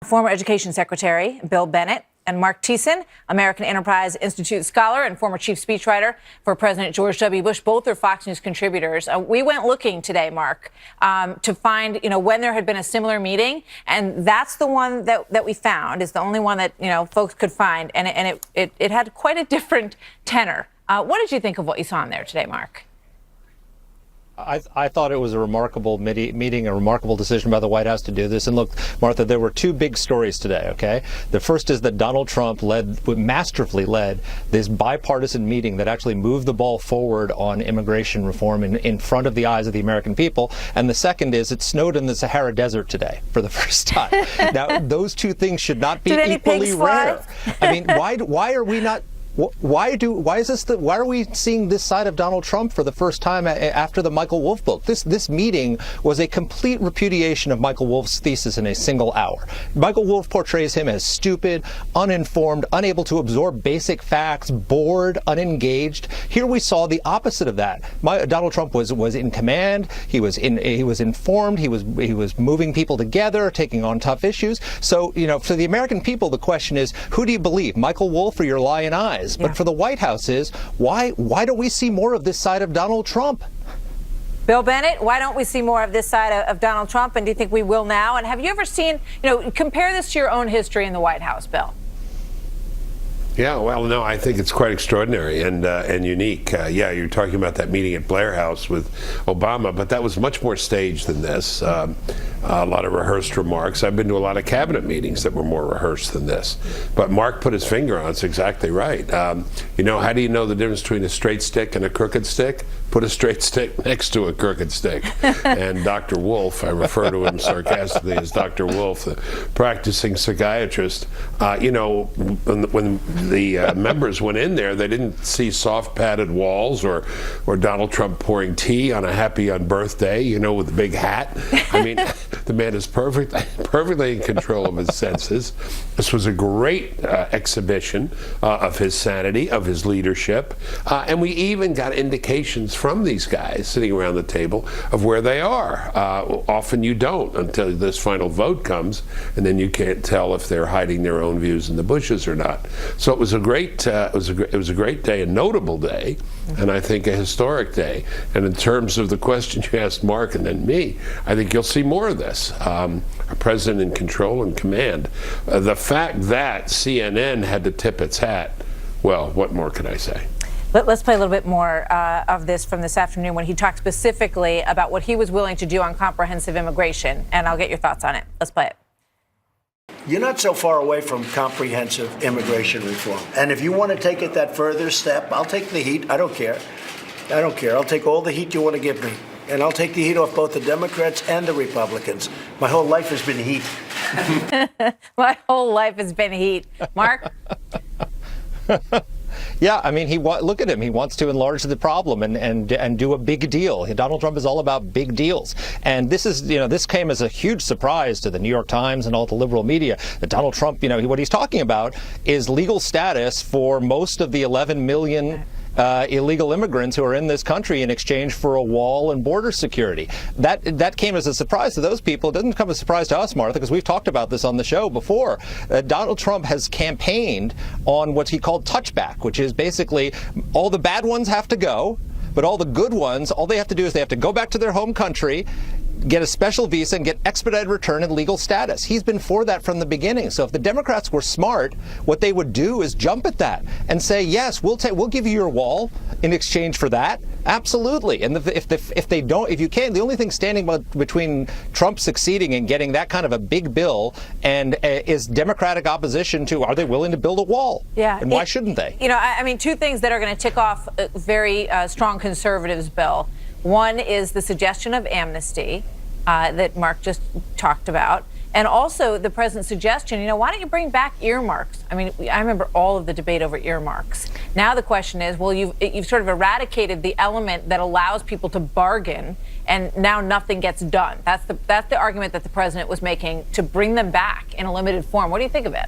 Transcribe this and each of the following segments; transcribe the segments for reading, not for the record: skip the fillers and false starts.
Former Education Secretary Bill Bennett and Marc Thiessen, American Enterprise Institute scholar and former chief speechwriter for President George W. Bush. Both are Fox News contributors. We went looking today, Marc, to find, when there had been a similar meeting. And that's the one that we found is the only one that, folks could find. And it had quite a different tenor. What did you think of what you saw in there today, Marc? I thought it was a remarkable meeting, a remarkable decision by the White House to do this. And look, Martha, there were two big stories today, okay? The first is that Donald Trump masterfully led this bipartisan meeting that actually moved the ball forward on immigration reform in front of the eyes of the American people. And the second is it snowed in the Sahara Desert today for the first time. Now, those two things should not be equally rare. I mean, why are we not... Why are we seeing this side of Donald Trump for the first time after the Michael Wolff book? This meeting was a complete repudiation of Michael Wolff's thesis in a single hour. Michael Wolff portrays him as stupid, uninformed, unable to absorb basic facts, bored, unengaged. Here we saw the opposite of that. Donald Trump was in command. He was informed. He was moving people together, taking on tough issues. So, for the American people, the question is, who do you believe, Michael Wolff or your lying eyes? But for the White House is, why don't we see more of this side of Donald Trump? Bill Bennett, why don't we see more of this side of Donald Trump? And do you think we will now? And have you ever seen, compare this to your own history in the White House, Bill? Yeah, well, no, I think it's quite extraordinary and unique. Yeah, you're talking about that meeting at Blair House with Obama, but that was much more staged than this. A lot of rehearsed remarks. I've been to a lot of cabinet meetings that were more rehearsed than this. But Marc put his finger on it. It's exactly right. How do you know the difference between a straight stick and a crooked stick? Put a straight stick next to a crooked stick. And Dr. Wolff, I refer to him sarcastically as Dr. Wolff, the practicing psychiatrist, when the members went in there, they didn't see soft padded walls or Donald Trump pouring tea on a happy unbirthday, with a big hat. I mean, the man is perfectly in control of his senses. This was a great exhibition of his sanity, of his leadership. And we even got indications from these guys sitting around the table of where they are. Often you don't until this final vote comes, and then you can't tell if they're hiding their own views in the bushes or not. So it was a great, it was a great day, a notable day, and I think a historic day. And in terms of the question you asked Marc and then me, I think you'll see more of this. A president in control and command. The fact that CNN had to tip its hat, well, what more can I say? Let's play a little bit more of this from this afternoon when he talked specifically about what he was willing to do on comprehensive immigration, and I'll get your thoughts on it. Let's play it. You're not so far away from comprehensive immigration reform. And if you want to take it that further step, I'll take the heat. I don't care. I'll take all the heat you want to give me. And I'll take the heat off both the Democrats and the Republicans. My whole life has been heat. My whole life has been heat. Marc? Yeah, I mean, look at him. He wants to enlarge the problem and do a big deal. Donald Trump is all about big deals. And this came as a huge surprise to the New York Times and all the liberal media that Donald Trump, what he's talking about is legal status for most of the 11 million illegal immigrants who are in this country in exchange for a wall and border security. That came as a surprise to those people. It doesn't come as a surprise to us, Martha, because we've talked about this on the show before. Donald Trump has campaigned on what he called touchback, which is basically all the bad ones have to go, but all the good ones, all they have to do is they have to go back to their home country, get a special visa, and get expedited return and legal status. He's been for that from the beginning. So if the Democrats were smart, what they would do is jump at that and say, yes, we'll give you your wall in exchange for that. Absolutely. And if you can't, the only thing standing between Trump succeeding and getting that kind of a big bill and is Democratic opposition to, are they willing to build a wall? Yeah. And why shouldn't they? I mean, two things that are going to tick off very strong conservatives' bill. One is the suggestion of amnesty that Marc just talked about. And also the president's suggestion, why don't you bring back earmarks? I mean, I remember all of the debate over earmarks. Now the question is, well, you've sort of eradicated the element that allows people to bargain, and now nothing gets done. That's the argument that the president was making to bring them back in a limited form. What do you think of it?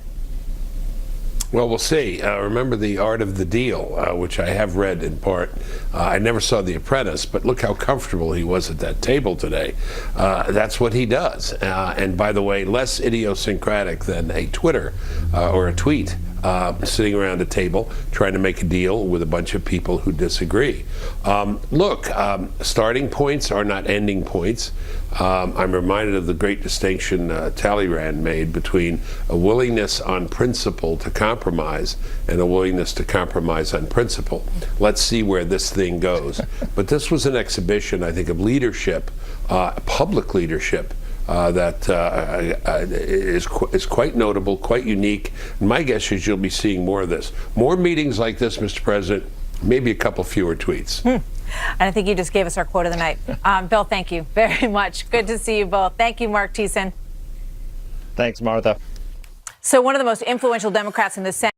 Well, we'll see. Remember The Art of the Deal, which I have read in part. I never saw The Apprentice, but look how comfortable he was at that table today. That's what he does. And by the way, less idiosyncratic than a Twitter or a tweet. Sitting around a table trying to make a deal with a bunch of people who disagree. Look, starting points are not ending points. I'm reminded of the great distinction Talleyrand made between a willingness on principle to compromise and a willingness to compromise on principle. Let's see where this thing goes. But this was an exhibition, I think, of leadership, public leadership, that is quite notable, quite unique. My guess is you'll be seeing more of this. More meetings like this, Mr. President, maybe a couple fewer tweets. And I think you just gave us our quote of the night. Bill, thank you very much. Good to see you both. Thank you, Marc Thiessen. Thanks, Martha. So one of the most influential Democrats in the Senate